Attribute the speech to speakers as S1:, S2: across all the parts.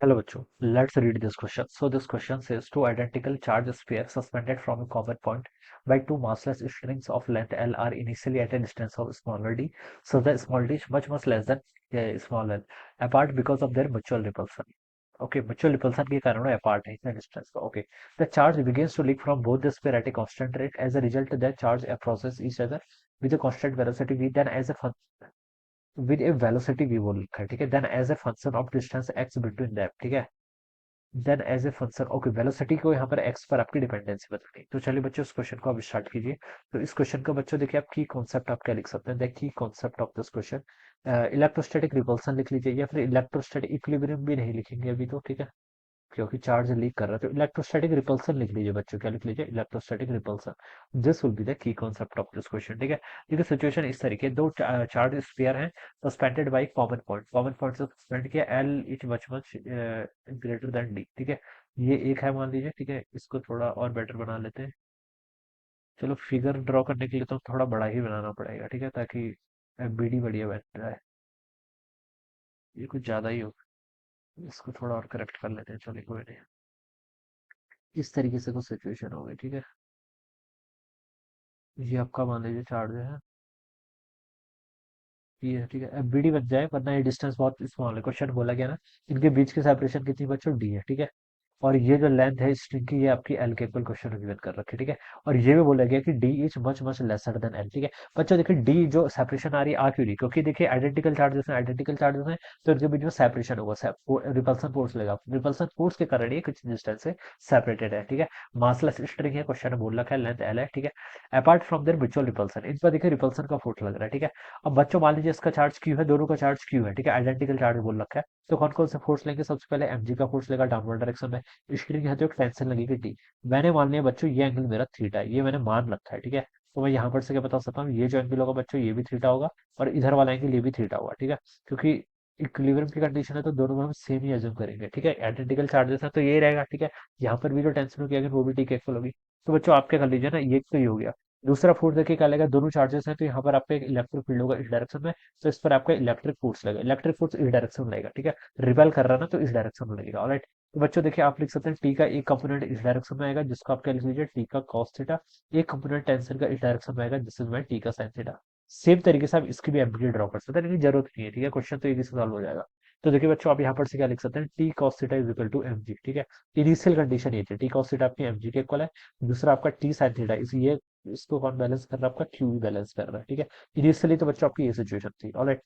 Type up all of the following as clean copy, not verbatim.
S1: Hello, bachcho. Let's read this question. So this question says two identical charge spheres suspended from a common point by two massless strings of length L are initially at a distance of smaller d. So the small d is much less than small l, apart because of their mutual repulsion. Okay, mutual repulsion के कारण वो apart है इतना distance का. Okay, the charge begins to leak from both the sphere at a constant rate. As a result, the charge approaches each other with a constant velocity v. Then as a with a velocity v बोल रखा है, ठीक है. Then as a function of distance x between them, ठीक है. Then as a function, okay, velocity को यहाँ पर एक्स पर आपकी डिपेंडेंसी बतानी. तो चलिए बच्चों, इस क्वेश्चन को आप स्टार्ट कीजिए. तो इस क्वेश्चन का बच्चों देखिए, आप की कॉन्सेप्ट आप क्या लिख सकते हैं. देखिए concept of this question, electrostatic repulsion लिख लीजिए, या फिर इलेक्ट्रोस्टैटिक इक्विलिब्रियम भी नहीं लिखेंगे अभी तो, ठीक है, क्योंकि चार्ज लीक कर रहा है. तो इलेक्ट्रोस्टैटिक रिपल्सन लिख लीजिए बच्चों. क्या लिख लीजिए? Electrostatic repulsion. This will be the key concept of this question, ठीक है. देखिए सिचुएशन इस तरीके, दो चार्ज स्फीयर हैं suspended by common point. Common point से सस्पेंड किया, L is much greater than D, ठीक है. ये एक है मान लीजिए, ठीक है. इसको थोड़ा और बेटर बना लेते हैं. चलो फिगर ड्रॉ करने के लिए तो थोड़ा बड़ा ही बनाना पड़ेगा, ठीक है, ताकि बीडी बढ़िया बैठ रहा है. ये कुछ ज्यादा ही हो, इसको थोड़ा और करेक्ट कर लेते हैं. चलिए कोई नहीं. इस तरीके से कुछ सिचुएशन होगी, ठीक है. ये आपका मान लीजिए चार्ज है, ये है, ठीक है. अब बीडी बन जाए, वरना ये डिस्टेंस बहुत स्मॉल है. क्वेश्चन बोला गया ना, इनके बीच की सेपरेशन कितनी बच्चों? डी है, ठीक है. और ये जो लेंथ है स्ट्रिंग की, ये आपकी एल के इक्वल क्वेश्चन में गिवन कर रखी है, ठीक है. और ये भी बोला गया कि D is much lesser than L, ठीक है. बच्चों देखिए, डी जो सेपरेशन आ रही है आ क्यों रही? क्योंकि देखिए आइडेंटिकल चार्जेस हैं तो इनके बीच में सेपरेशन होगा, रिपल्सन फोर्स लगेगा. रिपल्सन फोर्स के कारण ये कुछ डिस्टेंस से सेपरेटेड है, ठीक है. मासलेस स्ट्रिंग है, क्वेश्चन में बोल रखा है, लेंथ एल है, ठीक है. Apart from their mutual repulsion, in पर देखिए रिपल्सन का फोर्स लग रहा है, ठीक है. अब बच्चों मान लीजिए इसका चार्ज क्यू है, दोनों का चार्ज क्यू है, ठीक है. आइडेंटिकल चार्ज बोल रखा है. तो कौन कौन से फोर्स लेंगे? सबसे पहले एमजी का फोर्स लेगा डाउनवर्ड डायरेक्शन में. स्क्रीन यहाँ जो टेंशन लगेगी टी. मैंने मान लिया बच्चों ये एंगल मेरा थीटा है, ये मैंने मान रखा है, ठीक है. तो मैं यहाँ पर से क्या बता सकता हूँ, ये जो एंगल होगा बच्चों ये भी थीटा होगा, और इधर वाला एंगल ये भी थीटा होगा, ठीक है. क्योंकि इक्विलिब्रियम की कंडीशन है तो दोनों में हम सेम ही एज्यूम करेंगे, ठीक है. आइडेंटिकल चार्जेस है तो यही रहेगा, ठीक है. यहाँ पर भी जो टेंशन होगी अगर वो भी टी के इक्वल होगी. तो बच्चों आप क्या कर लीजिए ना, ये तो ये हो गया. दूसरा फोर्स देखिए क्या लगेगा, दोनों चार्जेस हैं तो यहाँ पर आपका एक इलेक्ट्रिक फील्ड होगा इस डायरेक्शन में. तो इस पर आपका इलेक्ट्रिक फोर्स लगेगा, इलेक्ट्रिक फोर्स इस डायरेक्शन में लगेगा, ठीक है. रिपेल कर रहा है ना, तो इस डायरेक्शन में लगेगा. ऑलराइट. तो बच्चों देखिए, आप लिख सकते हैं टी का एक कंपोनेंट इस डायरेक्शन में आएगा, जिसको आप क्या लिख लीजिए, टी का कॉस थीटा. एक कंपोनेंट टेंशन का इस डायरेक्शन में आएगा, जिससे मैं टी का साइन थीटा. सेम तरीके से आप इसकी भी एम्पलीट्यूड ड्रॉ कर सकते हैं, लेकिन जरूरत नहीं है, ठीक है. क्वेश्चन तो एक ही से सॉल्व हो जाएगा. तो देखिए बच्चों, आप यहाँ पर से क्या लिख सकते हैं, T cos theta is equal to M G, ठीक है. इनिशियल कंडीशन ये थी, टी कॉस थीटा आपकी एम जी के इक्वल है. दूसरा आपका टी साइन थीटा, इस ये इसको कौन बैलेंस कर रहा है? आपका क्यू बैलेंस कर रहा है, ठीक है. इनिशियली तो बच्चों आपकी ये सिचुएशन थी. ऑलराइट.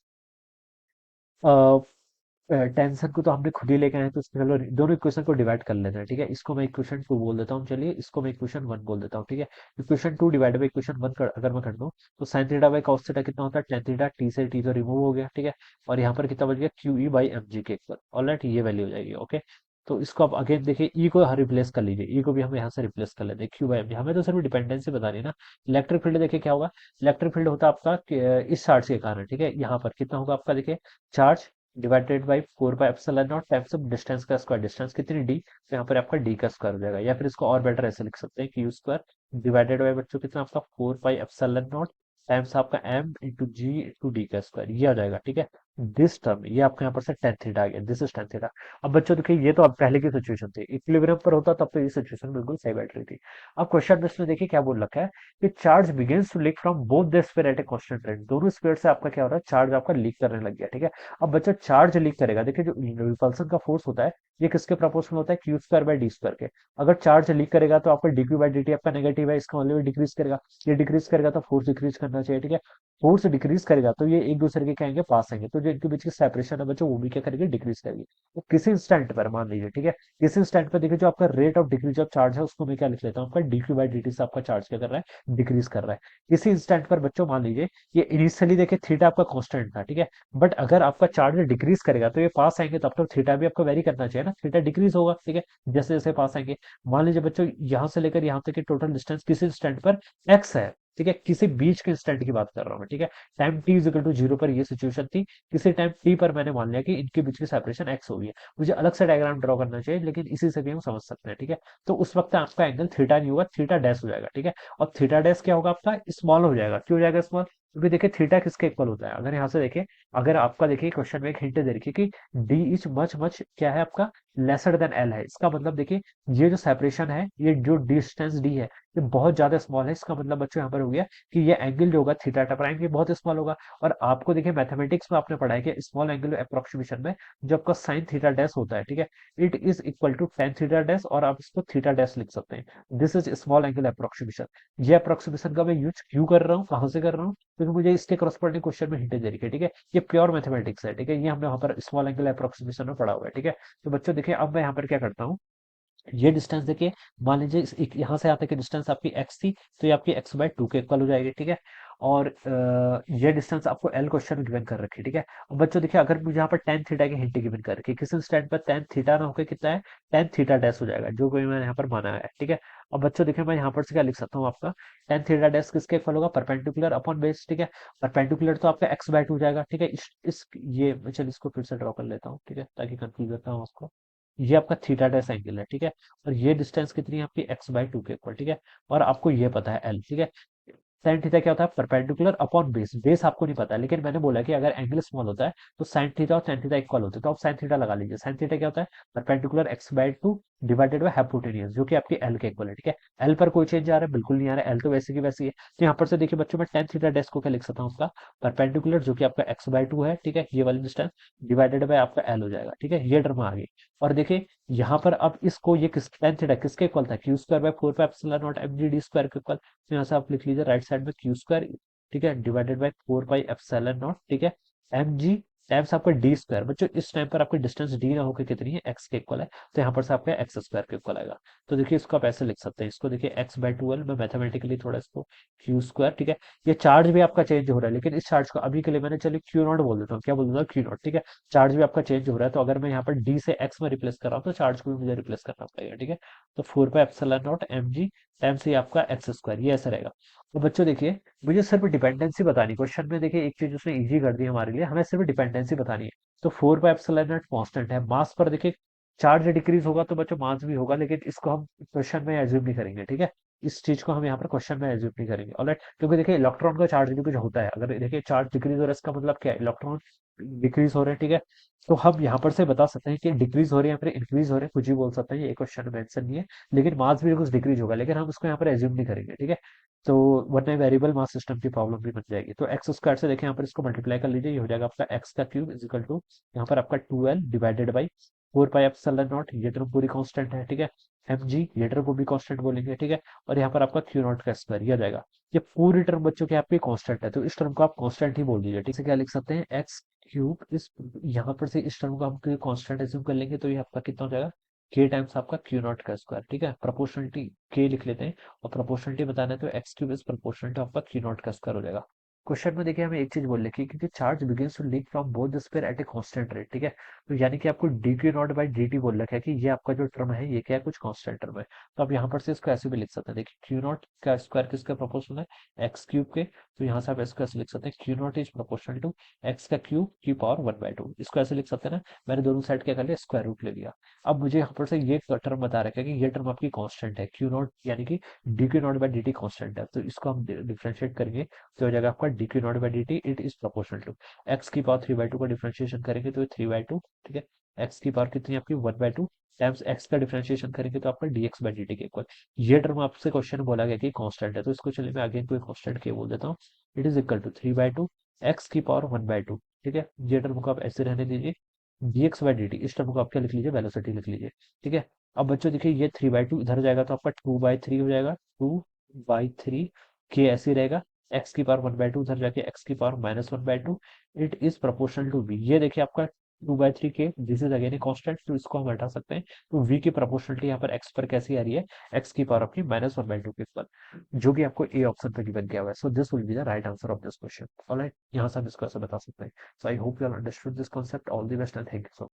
S1: टेंशन को तो हमने खुद ही लेके आए हैं, तो इसमें चलो दोनों इक्वेशन को डिवाइड कर लेते हैं, ठीक है. इसको मैं इक्वेशन टू बोल देता हूँ, चलिए. इसको मैं इक्वेशन वन बोल देता हूँ, ठीक है. Equation two divide by equation one अगर मैं कर दूँ, तो sine theta by cos theta कितना होता है? Tan theta. टी से टी तो रिमूव हो गया, ठीक है. और यहाँ पर कितना बच गया? Q E by M G के इक्वल. ऑलराइट, ये वैल्यू हो जाएगी, ओके. तो इसको आप अगेन देखिए, ई को रिप्लेस कर लीजिए, ई को भी हम यहाँ से रिप्लेस कर लेते हैं, क्यू बाई एम जी. हमें तो सिर्फ डिपेंडेंसी बतानी है ना. इलेक्ट्रिक फील्ड देखिए क्या होगा, इलेक्ट्रिक फील्ड होता है आपका इस चार्ज के कारण, ठीक है. यहाँ पर कितना होगा आपका, देखिए, charge divided by four by epsilon not times of distance का स्क्वायर. डिस्टेंस कितनी? डी. तो यहाँ पर आपका डी का स्क्वायर हो जाएगा, या फिर इसको और बेटर ऐसे लिख सकते हैं कि यू स्क्वायर डिवाइडेड बाई बच्चों कितना आपका four by epsilon not times आपका एम इंटू जी इंटू डी का स्क्वायर. ये आ जाएगा, ठीक है. दिस टर्म ये आपके यहाँ पर से टेन थीटा आ गया. This is tan theta. अब बच्चों देखिए, ये तो अब पहले की सिचुएशन थी, इक्विलिब्रियम पर होता तब तो ये सिचुएशन बिल्कुल सही बैठ रही थी. अब क्वेश्चन में इसमें देखिए क्या बोल रखा है कि charge begins to leak from both the sphere at a constant rate. दोनों स्फीयर से आपका क्या हो रहा है, चार्ज आपका लीक करने लग गया, ठीक है. अब बच्चा चार्ज लीक करेगा, देखिए जो रिपल्सन का फोर्स होता है ये किसके प्रोपोर्शनल होता है? Q square by D square के. अगर चार्ज लीक करेगा तो आपका dq बाई dt आपका नेगेटिव है, इसका मतलब डिक्रीज करेगा. ये डिक्रीज करेगा तो फोर्स डिक्रीज करना चाहिए, ठीक है. फोर्स डिक्रीज करेगा तो ये एक दूसरे के क्या आएंगे? पास आएंगे. तो जो इनके बीच की सेपरेशन है बच्चों, वो भी क्या करेगी? डिक्रीज करेगी. तो किसी इंस्टेंट पर मान लीजिए, ठीक है, किसी इंस्टेंट पर देखिए जो आपका rate of decrease of charge है, उसको मैं क्या लिख लेता हूँ, आपका dq बाई dt से आपका चार्ज क्या कर रहा है? डिक्रीज कर रहा है. किसी इंस्टेंट पर बच्चों मान लीजिए, ये इनिशियली देखिए थीटा आपका कांस्टेंट था, ठीक है. बट अगर आपका चार्ज डिक्रीज करेगा तो ये पास आएंगे, तब तो थीटा भी आपको वेरी करना चाहिए ना, थीटा डिक्रीज होगा, ठीक है, जैसे जैसे पास आएंगे. मान लीजिए बच्चों, यहाँ से लेकर यहाँ तक की टोटल डिस्टेंस किसी इंस्टेंट पर एक्स है, ठीक है. किसी बीच के इंस्टेंट की बात कर रहा हूँ मैं, ठीक है. Time T is equal to zero पर ये सिचुएशन थी. किसी टाइम टी पर मैंने मान लिया कि इनके बीच की सेपरेशन एक्स होगी. मुझे अलग से डायग्राम ड्रॉ करना चाहिए, लेकिन इसी से भी हम समझ सकते हैं, ठीक है. तो उस वक्त आपका एंगल थीटा नहीं होगा, थीटा डैश हो जाएगा, ठीक है. और थीटा डैश क्या होगा आपका? स्मॉल हो जाएगा. क्यों हो जाएगा स्मॉल? क्योंकि देखिए थीटा किसके इक्वल होता है, अगर यहाँ से देखें, अगर आपका देखिए क्वेश्चन में एक हिंट दे रखी है कि डी इज मच मच क्या है आपका, लेसर देन एल है, इसका मतलब देखिए ये जो सेपरेशन है, ये जो डिस्टेंस डी है, ये बहुत ज्यादा स्मॉल है, इसका मतलब बच्चों यहाँ पर हो गया कि ये एंगल जो होगा थीटा प्राइम, ये बहुत स्मॉल होगा। और आपको देखिए मैथमेटिक्स में आपने पढ़ा है कि स्मॉल एंगल अप्रोक्सीमेशन में जो आपका साइन थीटा डैश होता है, ठीक है, it is equal to tan theta dash, और आप इसको थीटा डैश लिख सकते हैं। This is small angle approximation. ये अप्रोक्सीमेशन का मैं यूज क्यों कर रहा हूँ, कहाँ से कर रहा हूँ, क्योंकि मुझे इसके करस्पॉन्डिंग क्वेश्चन में हिंट दे रही है, ठीक है, ये प्योर मैथमेटिक्स है, ठीक है, ये हमने वहां पर स्मॉल एंगल अप्रोक्सीमेशन में पढ़ा हुआ है, ठीक है। तो बच्चों देखिए अब मैं यहाँ पर क्या करता हूँ, ये डिस्टेंस देखिए, मान लीजिए यहाँ से यहाँ तक की डिस्टेंस आपकी एक्स थी, तो ये आपकी एक्स बाय टू के इक्वल हो जाएगी, ठीक है। और ये डिस्टेंस आपको एल क्वेश्चन में गिवन कर रखी है, ठीक है। और बच्चों देखिए अगर मुझे यहाँ पर टेन थीटा की हिंट गिवन कर रखी है, किसी स्टैंड पर टेन थीटा ना होकर कितना है, टेन थीटा डैश हो जाएगा, जो कोई मैंने यहाँ पर माना है, ठीक है। और बच्चों देखिए मैं यहाँ पर से क्या लिख सकता हूँ, आपका टेन थीटा डैश किसके इक्वल होगा, परपेंडिकुलर अपॉन बेस, ठीक है। परपेंडिकुलर तो आपका एक्स बाय टू हो जाएगा, ठीक है। इस ये चलिए इसको फिर से ड्रॉ कर लेता हूँ, ठीक है, ताकि कंफ्यूज ना हो आपको। ये आपका थीटा डैश एंगल है, ठीक है। और ये डिस्टेंस कितनी है आपकी एक्स बाय टू के इक्वल, ठीक है। और आपको ये पता है एल, ठीक है। साइन थीटा क्या होता है, परपेंडिकुलर अपॉन बेस, बेस आपको नहीं पता है, लेकिन मैंने बोला कि अगर एंगल स्मॉल होता है तो साइन थीटा और tan थीटा इक्वल होते हैं, तो आप साइन थीटा लगा लीजिए। साइन थीटा क्या होता है, perpendicular x by two divided by hypotenuse, जो कि आपकी एल के इक्वल है, ठीक है। एल पर कोई चेंज आ रहा है, बिल्कुल नहीं आ रहा है, एल तो वैसे की वैसी है। तो यहाँ पर से देखिए बच्चों, मैं tan थीटा डैश को क्या लिख सकता हूँ, आपका परपेंडिकुलर जो कि आपका एक्स बाय टू है, ठीक है, ये वाली डिस्टेंस डिवाइडेड बाय आपका एल हो जाएगा, ठीक है, ये टर्म आ गई। और देखिए यहाँ पर अब इसको, ये किस tan थीटा किसके इक्वल था, Q square by four pi epsilon naught M G D square के इक्वल। तो यहाँ से आप लिख लीजिए राइट साइड में क्यू स्क्वायर, ठीक है, divided by four pi epsilon naught, ठीक है, एम जी टाइम्स आपका डी स्क्वायर। बच्चों इस टाइम पर आपकी डिस्टेंस डी ना होकर कितनी है, एक्स के इक्वल है, तो यहाँ पर से आपका एक्स स्क्वायर के इक्वल आएगा। तो देखिए इसको आप ऐसे लिख सकते हैं, इसको देखिए एक्स बाय ट्वेल्व में मैथमेटिकली थोड़ा इसको क्यू स्क्वायर, ठीक है। ये चार्ज भी आपका चेंज हो रहा है, लेकिन इस चार्ज को अभी के लिए मैंने चलिए क्यू नॉट बोल देता हूँ, क्या बोल देता हूँ, क्यू नॉट, ठीक है। चार्ज भी आपका चेंज हो रहा है, तो अगर मैं यहाँ पर डी से एक्स में रिप्लेस कर रहा हूँ, तो चार्ज को भी मुझे रिप्लेस करना पड़ेगा, ठीक है। तो four pi epsilon naught M G times ये आपका एक्स स्क्वायर, ये ऐसा रहेगा। तो बच्चों देखिए मुझे सिर्फ डिपेंडेंसी बतानी, क्वेश्चन में देखिए एक चीज उसने इजी कर दी हमारे लिए, हमें सिर्फ डिपेंडेंसी बतानी है। तो four by epsilon not constant है, मास पर देखिए चार्ज डिक्रीज होगा तो बच्चों मास भी होगा, लेकिन इसको हम क्वेश्चन में एज्यूम नहीं करेंगे, ठीक है। इस चीज को हम यहाँ पर क्वेश्चन में एज्यूम नहीं करेंगे, ऑलराइट। क्योंकि देखिए इलेक्ट्रॉन का चार्ज भी कुछ होता है, अगर देखिए चार्ज डिक्रीज हो रहा है, इसका मतलब क्या है, इलेक्ट्रॉन डिक्रीज हो रहे हैं, ठीक है। तो हम यहाँ पर से बता सकते हैं कि डिक्रीज हो रहे हैं या फिर इंक्रीज हो रहे हैं, कुछ भी बोल सकते हैं, ये क्वेश्चन में मेंशन नहीं है। लेकिन मास भी कुछ डिक्रीज होगा, लेकिन हम उसको यहाँ पर एज्यूम नहीं करेंगे, ठीक है। तो वरना वेरिएबल मास सिस्टम की प्रॉब्लम भी बन जाएगी। तो एक्स स्क्वायर से देखें, यहाँ पर इसको मल्टीप्लाई कर लीजिए, ये हो जाएगा आपका एक्स का क्यूब इज इक्वल टू, यहाँ पर आपका two L divided by four pi epsilon naught, ये टर्म पूरी कांस्टेंट है, ठीक है। एम जी ये टर्म को भी कांस्टेंट बोलेंगे, ठीक है। और यहाँ पर आपका क्यू नॉट का स्क्वायर, ये आ जाएगा। ये पूरी टर्म बच्चों की आपकी कांस्टेंट है, तो इस टर्म को आप कांस्टेंट ही बोल दीजिए, ठीक है। क्या लिख सकते हैं, एक्स क्यूब, इस यहाँ पर से इस टर्म को हम कांस्टेंट एज्यूम कर लेंगे, तो ये आपका कितना हो जाएगा, के टाइम्स आपका क्यू नॉट का स्क्वायर, ठीक है। प्रोपोर्शनलिटी के लिख लेते हैं, और प्रोपोर्शनलिटी बताना है तो X cube is proportional to आपका क्यू नॉट का स्क्वायर हो जाएगा। क्वेश्चन में देखिए हमें एक चीज बोल रखी है कि charge begins to leak from both the sphere at a constant rate, ठीक है। तो यानी कि आपको D Q naught by D T बोल रखा है कि ये आपका जो टर्म है ये क्या है, कुछ कांस्टेंट टर्म है। तो आप यहाँ पर से इसको ऐसे भी लिख सकते हैं, देखिए क्यू नॉट का स्क्वायर किसका प्रोपोर्शनल है, एक्स क्यूब के। तो यहाँ से आप इसको ऐसे लिख सकते हैं, Q naught is proportional to X का क्यूब की पावर वन बाई टू, इसको ऐसे लिख सकते हैं ना। मैंने दोनों साइड क्या कर लिया, स्क्वायर रूट ले लिया। अब मुझे यहाँ पर से ये टर्म बता रखा है कि ये टर्म आपकी कांस्टेंट है, क्यू नॉट यानी कि D Q naught by D T constant है, तो इसको हम डिफरेंशिएट करेंगे, तो हो जाएगा आपका D Q naught by D T it is proportional to X की पावर थ्री बाई टू का डिफरेंशिएशन करेंगे तो थ्री बाई टू, ठीक है। एक्स की पावर कितनी है आपकी one by to, times x का डिफरेंशिएशन करेंगे तो आपका dx बाई dt के इक्वल। ये टर्म आपसे क्वेश्चन बोला गया कि कांस्टेंट है, तो इसको चलिए मैं अगेन कोई कांस्टेंट के बोल देता हूँ, it is equal to three by two X की पावर वन बाई टू, ठीक है। ये टर्म को आप ऐसे रहने दीजिए, dx बाई dt, इस टर्म को आप क्या लिख लीजिए, वेलोसिटी लिख लीजिए, ठीक है। अब बच्चों देखिए ये थ्री बाई टू इधर जाएगा तो आपका टू बाई थ्री हो जाएगा, टू बाई थ्री के ऐसे ही रहेगा। एक्स की पावर वन बाई टू उधर जाके एक्स की power minus one by two, it is proportional to V. ये देखिए आपका टू बाई थ्री के, this is again a constant, तो इसको हम हटा सकते हैं। तो v की प्रोपोर्शनलिटी यहाँ पर x पर कैसी आ रही है, x की पावर अपनी माइनस वन बाई टू के पर, जो कि आपको ए ऑप्शन पे गिवन किया हुआ है। So this will be the right answer of this question, alright. यहाँ से हम इसको ऐसे बता सकते हैं। So I hope you all understood this concept, all the best and thank you so